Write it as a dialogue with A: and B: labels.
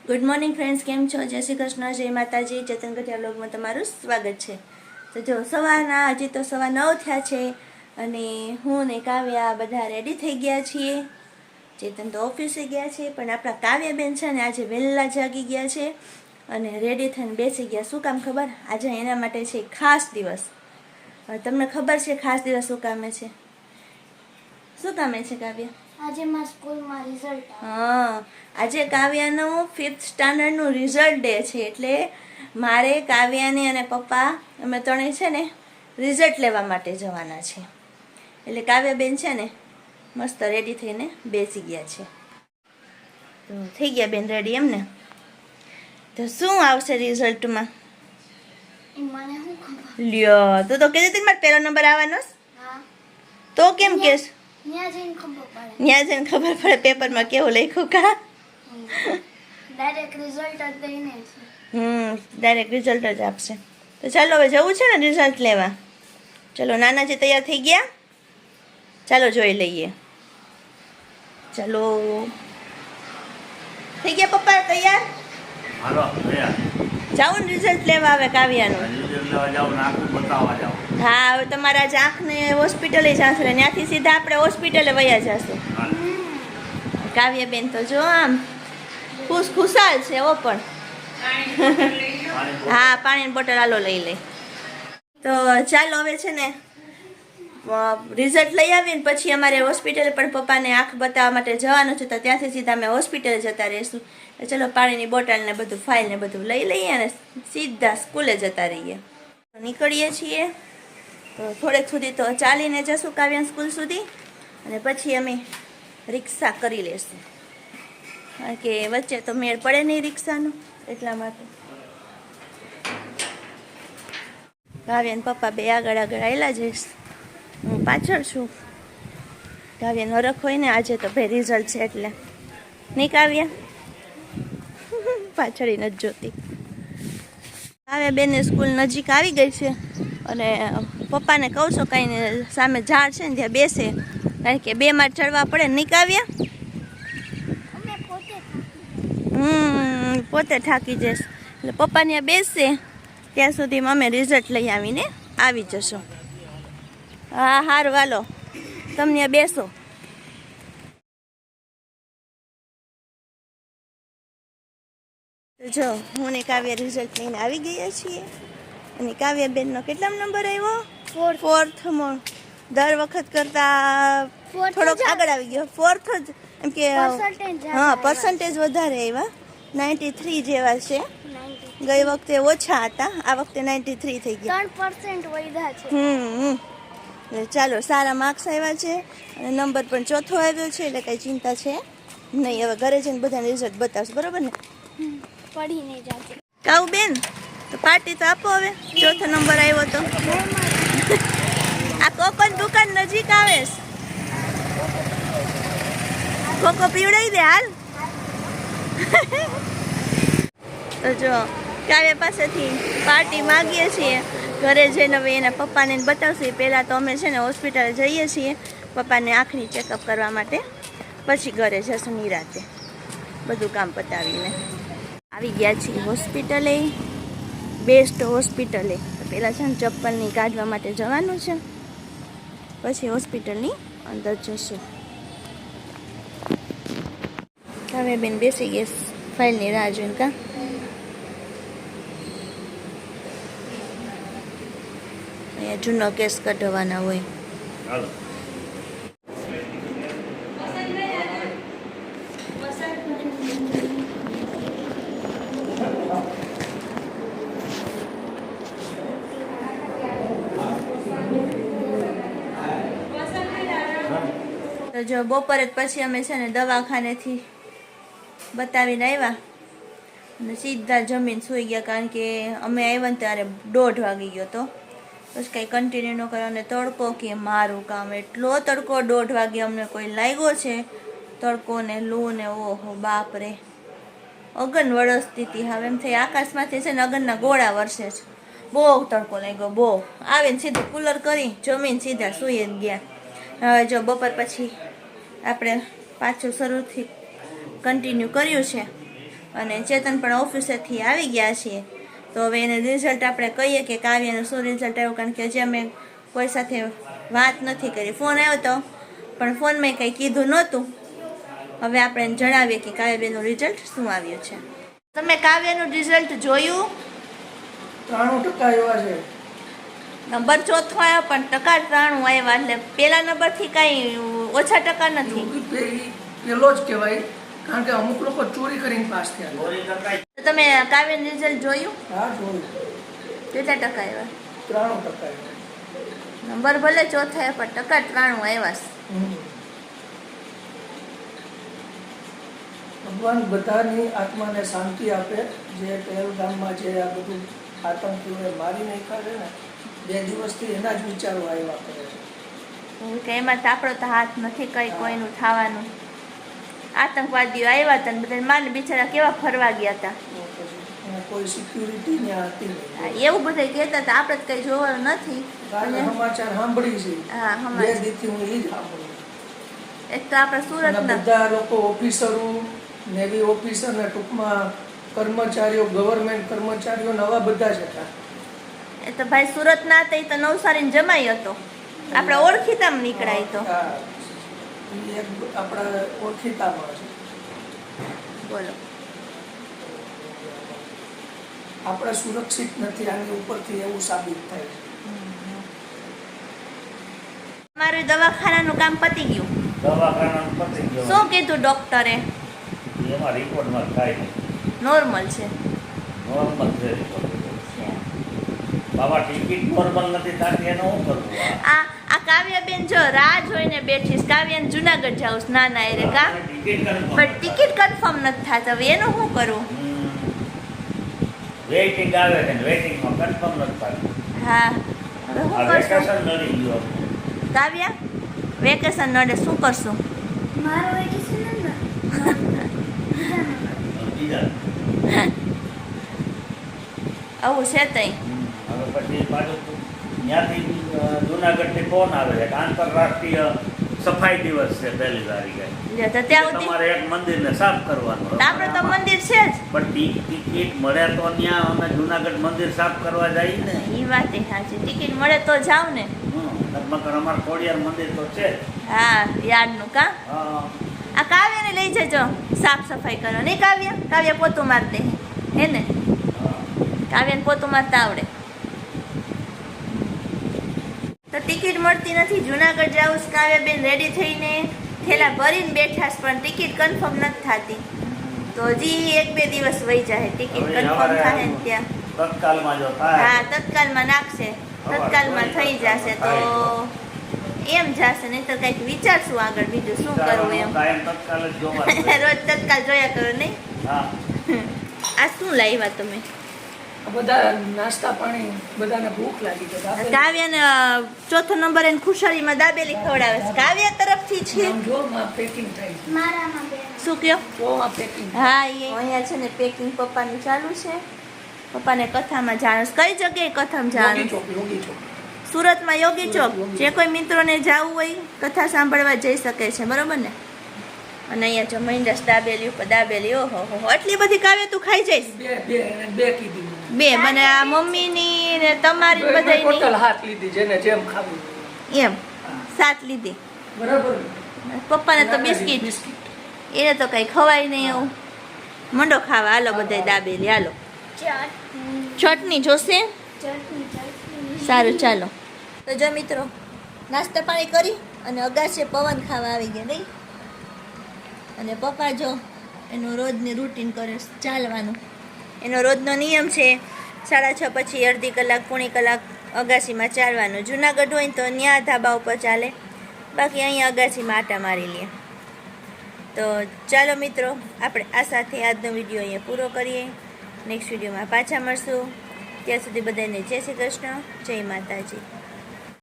A: Good morning friends, કેમ છો? જય શ્રી કૃષ્ણ, જય માતાજી. ચેતન ગઢિયા બ્લોગમાં તમારું સ્વાગત છે. તો જો સવારના હજી તો 9:15 થયા છે અને હું ને કાવ્યા બધા રેડી થઈ ગયા છીએ. ચેતન તો ઓફિસે ગયા છે, પણ આપણા કાવ્યાબેન છે ને આજે વહેલા જાગી ગયા છે અને રેડી થઈને બેસી ગયા. શું કામ ખબર? આજે એના માટે છે ખાસ દિવસ. તમને ખબર છે ખાસ દિવસ શું કામે છે? શું કામે છે કાવ્ય?
B: આજે મારા સ્કૂલમાં રિઝલ્ટ
A: હા, આજે કાવ્યાનું 5th સ્ટાન્ડર્ડનું રિઝલ્ટ ડે છે. એટલે મારે કાવ્યાની અને પપ્પા અમે ત્રણેય છે ને રિઝલ્ટ લેવા માટે જવાના છે. એટલે કાવ્યાબેન છે ને મસ્ત રેડી થઈને બેસી ગયા છે. તો થઈ ગયા બેન રેડી એમ ને? તો શું આવશે રિઝલ્ટમાં?
B: મને શું ખબર?
A: લ્યો, તું તો કીધું હતું મારે પહેલો નંબર આવવાનો.
B: હા,
A: તો કેમ કેસ?
B: ત્યાં જઈને ખબર પડે.
A: ત્યાં જઈને ખબર પડે પેપરમાં કેવું લખ્યું કા?
B: ડાયરેક્ટ રિઝલ્ટ જ દઈને છે.
A: ડાયરેક્ટ રિઝલ્ટ જ આપશે. તો ચાલો હવે જવું છે ને રિઝલ્ટ લેવા. ચલો, નાનાજી તૈયાર થઈ ગયા? ચાલો જોઈ લઈએ. ચાલો, થઈ ગયા પપ્પા તૈયાર?
C: હાલો તૈયાર.
A: જાઉં ને રિઝલ્ટ લેવા આવે કાવ્યાનું?
C: રિઝલ્ટ લેવા જાવ ને આખું બતાવવા જાવ.
A: હા, હવે તમારા જ આંખને હોસ્પિટલે જશે, ત્યાંથી સીધા આપણે હોસ્પિટલે વયા જશું. કાવ્યાબેન તો જો આમ ખુશાલ છે હો. પણ હા, પાણીની બોટલ આલો લઈ લઈ. તો ચાલો હવે છે ને રિઝલ્ટ લઈ આવીને પછી અમારે હોસ્પિટલે પણ પપ્પાને આંખ બતાવવા માટે જવાનું છે. તો ત્યાંથી સીધા અમે હોસ્પિટલે જતા રહીશું. ચલો, પાણીની બોટલ ને બધું ફાઇલ ને બધું લઈ લઈએ અને સીધા સ્કૂલે જતા રહીએ. નીકળીએ છીએ તો થોડેક સુધી તો ચાલીને જશું કાવ્યા સ્કૂલ સુધી, અને પછી અમે રિક્ષા કરી લેશું, કારણ કે વચ્ચે તો મેળ પડે નહીં રિક્ષાનો, એટલા માટે. કાવ્યાન પપ્પા બે આગળ આગળ આવેલા જઈશ, હું પાછળ છું. કાવ્યાનો હરખ હોય ને આજે તો ભાઈ રિઝલ્ટ છે એટલે. નહીં કાવ્યા? પાછળ નથી જોતી. કાવ્યા બેનને સ્કૂલ નજીક આવી ગઈ છે અને પપ્પાને કહું છું કાંઈ સામે ઝાડ છે ને ત્યાં બેસે, કારણ કે 2 માળ ચડવા પડે. નહીં કાવ્યા? પોતે થાકી જઈશ એટલે પપ્પા ત્યાં બેસશે ત્યાં સુધીમાં અમે રિઝલ્ટ લઈ આવીને આવી જશો. હા, હારું હાલો, તમને બેસો. જો હું ને કાવ્યા રિઝલ્ટ લઈને આવી ગયા છીએ અને કાવ્યાબેનનો કેટલામ નંબર આવ્યો? 4th. દર વખત કરતા થોડોક આગળ આવી ગયો. 4th જ એમ કે. હા, પર્સન્ટેજ વધારે આવ્યા, 93 જેવા છે. ગઈ વખતે ઓછા હતા, આ વખતે 93 થઈ ગયા.
B: 3% વધ્યા છે.
A: એટલે ચાલો, સારા માર્ક્સ આવ્યા છે અને નંબર પણ 4થો આવ્યો છે, એટલે કઈ ચિંતા છે નહીં. હવે ઘરે જઈને બધાને રિઝલ્ટ બતાવશું, બરોબર ને?
B: પડી નહીં જાતી.
A: કાઉ બેન, તો પાર્ટી તો આપો હવે, 4થો નંબર આવ્યો તો. આ કોકોની દુકાન નજીક આવે છે, કોકો પીવડાવી દે હાલ. તો જો કાવ્યા પાસેથી પાર્ટી માગીએ છીએ. ઘરે જઈને હવે એના પપ્પાને બતાવશે. પહેલાં તો અમે છે ને હોસ્પિટલે જઈએ છીએ પપ્પાને આંખની ચેકઅપ કરવા માટે, પછી ઘરે જશું નિરાતે બધું કામ પતાવીને. આવી ગયા છીએ હોસ્પિટલે, બેસ્ટ હોસ્પિટલે. તો પહેલાં છે ને ચપ્પલની કાઢવા માટે જવાનું છે, પછી હોસ્પિટલની અંદર જશું. હવે બેન બેસી ગઈ ફાઇલની રાહ જોઈને. કા અહીંયા જૂનો કેસ કઢાવવાના હોય.
C: હાલો.
A: તો જો બપોરે પછી અમે છે ને દવાખાનેથી બતાવીને આવ્યા અને સીધા જમીન સૂઈ ગયા, કારણ કે અમે આવ્યા ને ત્યારે 1:30 વાગી ગયો તો. પછી કંઈ કન્ટિન્યુ ન કર્યો અને તડકો કે મારું કામ, એટલો તડકો 1:30 વાગે અમને કોઈ લાગ્યો છે. તડકો ને લૂ ને ઓહો બાપ રે, અગન વરસતી હતી. હવે એમ થઈ આકાશમાંથી છે ને અગનના ગોળા વરસે છે. બહુ તડકો લાગ્યો, બહુ. આવીને સીધું કુલર કરી જમીન સીધા સૂઈ જ ગયા. હવે જો બપોર પછી આપણે પાછું શરૂથી કન્ટિન્યુ કર્યું છે અને ચેતન પણ ઓફિસેથી આવી ગયા છીએ. તો હવે એને રિઝલ્ટ આપણે કહીએ કે કાવ્યનું શું રિઝલ્ટ આવ્યું, કારણ કે હજી અમે કોઈ સાથે વાત નથી કરી. ફોન આવ્યો હતો પણ ફોનમાં કંઈ કીધું નહોતું. હવે આપણે એને જણાવીએ કે કાવ્યબેનનું રિઝલ્ટ શું આવ્યું છે. તમે કાવ્યનું રિઝલ્ટ જોયું?
D: 93% આવ્યા છે.
A: નંબર ચોથો આવ્યો પણ ટકા 93 આવ્યા, એટલે પહેલા નંબરથી કાંઈ ઓછા ટકા નથી.
D: પેલો જ કહેવાય, કારણ કે અમુક લોકો ચોરી કરીને પાસ થયા.
C: ચોરી કરતા
A: તો તમે કાવ્યનું રિઝલ્ટ જોયું?
D: હા, જોયું.
A: કેટલા ટકા આવ્યા?
D: 93% આવ્યા.
A: નંબર ભલે ચોથા આવ્યા પણ ટકા 93 આવ્યા છે.
D: ભગવાન બધાની આત્માને શાંતિ આપે. જે પહેલગામમાં જે આ બધું આતંકીઓએ મારી નાખ્યા છે ને, 2 દિવસથી એના જ વિચારો આવ્યા કરે છે.
A: એવું કે એમાં તો આપણો તો હાથ નથી કઈ કોઈનું થવાનું. આતંકવાદીઓ આવ્યા હતા ને બધા માને બિચારા કેવા ફરવા ગયા હતા.
D: તો પછી એને કોઈ સિક્યુરિટી ત્યાં હતી નહીં.
A: એવું બધા કહેતા હતા, આપણે તો કઈ જોવાનું નથી.
D: કાલે સમાચાર સાંભળી છે.
A: હા,
D: 2
A: હમણાં
D: દીથી હું એ જ સાંભળું.
A: એક તો આપણા
D: અને
A: સુરતના
D: બધા લોકો ઓફિસરો, નેવી ઓફિસર ને ટૂંકમાં કર્મચારીઓ, ગવર્મેન્ટ કર્મચારીઓ નવા બધા જ હતા.
A: એ તો ભાઈ સુરતના હતા, એ તો નવસારીનો જમાઈ હતો. આપણે ઓળખીતામાં નીકળાય તો.
D: હા, ઈ એક આપણા ઓળખીતામાં છે.
A: બોલો.
D: આપણે સુરક્ષિત નથી, આની ઉપરથી એવું સાબિત થાય છે.
A: તમારું દવાખાનાનું કામ પતી ગયું?
C: દવાખાનાનું પતી ગયું.
A: શું કીધું ડોક્ટરે?
C: એમાં રિપોર્ટમાં કાંઈ નહીં.
A: નોર્મલ છે.
C: નોર્મલ છે રિપોર્ટ. બાબા ટિકિટ નોર્મલ નથી થતી, એનું શું કરવું?
A: આ કાવ્યાબેન જો રાહ જોઈને બેઠીશ. કાવ્યાને જુનાગઢ જાઉં ના ના એ રે કા,
C: ટિકિટ confirm.
A: પણ ટિકિટ કન્ફર્મ નથી થતા. હવે એનું શું કરવું?
C: વેઇટિંગ આવે છે ને વેઇટિંગમાં કન્ફર્મ નથી થતું.
A: હા, હવે
C: આ
A: શું કરશું?
C: વેકેશન નડી ગયું.
A: કાવ્યા, વેકેશન નડે શું કરશું?
B: મારો વેકેશન નંબર
C: બીજા
A: આવું છે તઈ.
C: હવે પછી પાછું ત્યાંથી જુનાગઢથી ફોન આવે છે કે આંતરરાષ્ટ્રીય સફાઈ દિવસ છે 1 તારીખે.
A: તો ત્યાં સુધી
C: તમારે એક મંદિરને સાફ કરવાનું.
A: આપણે તો મંદિર છે જ.
C: પણ ટિકિટ મળે તો ત્યાં અમે જુનાગઢ મંદિર સાફ કરવા જઈએ ને.
A: એ વાત સાચી, ટિકિટ મળે તો જાવ ને.
C: મગર અમારું ખોડિયાર મંદિર તો છે જ.
A: હા, યાદનું કા.
C: હા.
A: આ કાવ્યને લઈ જજો સાફ સફાઈ કરો. નહીં કાવ્ય? કાવ્ય પોતું માર દે હે ને? કાવ્યને પોતું મારતા આવડે. તો ટિકિટ મળતી નથી, જુનાગઢ જાઉં છું. કાવ્યાબેન રેડી થઈને થેલા ભરીને બેઠા છે પણ ટિકિટ કન્ફર્મ નથી થતી. તો હજી 1-2 દિવસ વહી જાય, ટિકિટ
C: હવે
A: કન્ફર્મ
C: અમારે
A: થાય ને ત્યાં.
C: તત્કાલમાં જો થાય.
A: હા, તત્કાલમાં નાખશે, તત્કાલમાં થઈ જશે તો એમ જશે. નહીં તો કંઈક વિચારશું આગળ બીજું શું કરવું એમ.
C: કાયમ તત્કાલ જ જોવા.
A: રોજ તત્કાલ જોયા કરો નહીં.
C: હા.
A: આ શું લાવ્યા તમે?
D: આ બધા નાસ્તા પાણી, બધાને ભૂખ લાગી ગઈ. આપણે
A: કાવ્યને ચોથો નંબર એને ખુશાલીમાં દાબેલી ખવડાવે છે. કાવ્ય તરફથી છે.
D: આમ જો માં પેકિંગ થાય છે.
B: મારામાં બે
A: શું કયો?
D: જો આ પેકિંગ.
A: હા, એ અહીંયા છે ને પેકિંગ પપ્પાનું ચાલુ છે. પપ્પાને કથામાં જાણું છે. કઈ જગ્યાએ કથામાં જાણું?
D: યોગી ચોક.
A: સુરતમાં યોગી ચોક. જે કોઈ મિત્રોને જવું હોય કથા સાંભળવા જઈ શકે છે, બરોબર ને? અને અહીંયા જો મહિન્દ્રસ દાબેલી ઉપર દાબેલી. ઓહો હો, આટલી બધી કાવ્ય તું ખાઈ જઈશ?
D: બે કીધી.
A: 2 મને આ મમ્મીની ને તમારી
D: ટોટલ
A: બધાની
D: હાથ લીધી, જેને જેમ ખાવું
A: એમ 7 લીધી.
D: બરાબર.
A: પપ્પાને તો બિસ્કિટ, એને તો કઈ ખવાય નહીં એવું. મંડો ખાવા. હાલો બધાય દાબેલી. હાલો ચટણી જોશે?
B: ચટણી
A: સારું, ચાલો. તો જો મિત્રો નાસ્તા પાણી કરી અને અગાશે પવન ખાવા આવી ગયા નહીં. અને પપ્પા જો એનું રોજની રૂટીન કરે છે, ચાલવાનું. એનો રોજનો નિયમ છે 6:30 પછી અડધી કલાક પોણી કલાક અગાસીમાં ચાલવાનું. જુનાગઢ હોય ને તો ત્યાં ધાબા ઉપર ચાલે, બાકી અહીંયા અગાસીમાં આટા મારી લે. તો ચાલો મિત્રો, આપણે આ સાથે આજનો વિડીયો અહીંયા પૂરો કરીએ. નેક્સ્ટ વિડીયોમાં પાછા મળશું. ત્યાં સુધી બધાને જય શ્રી કૃષ્ણ, જય માતાજી.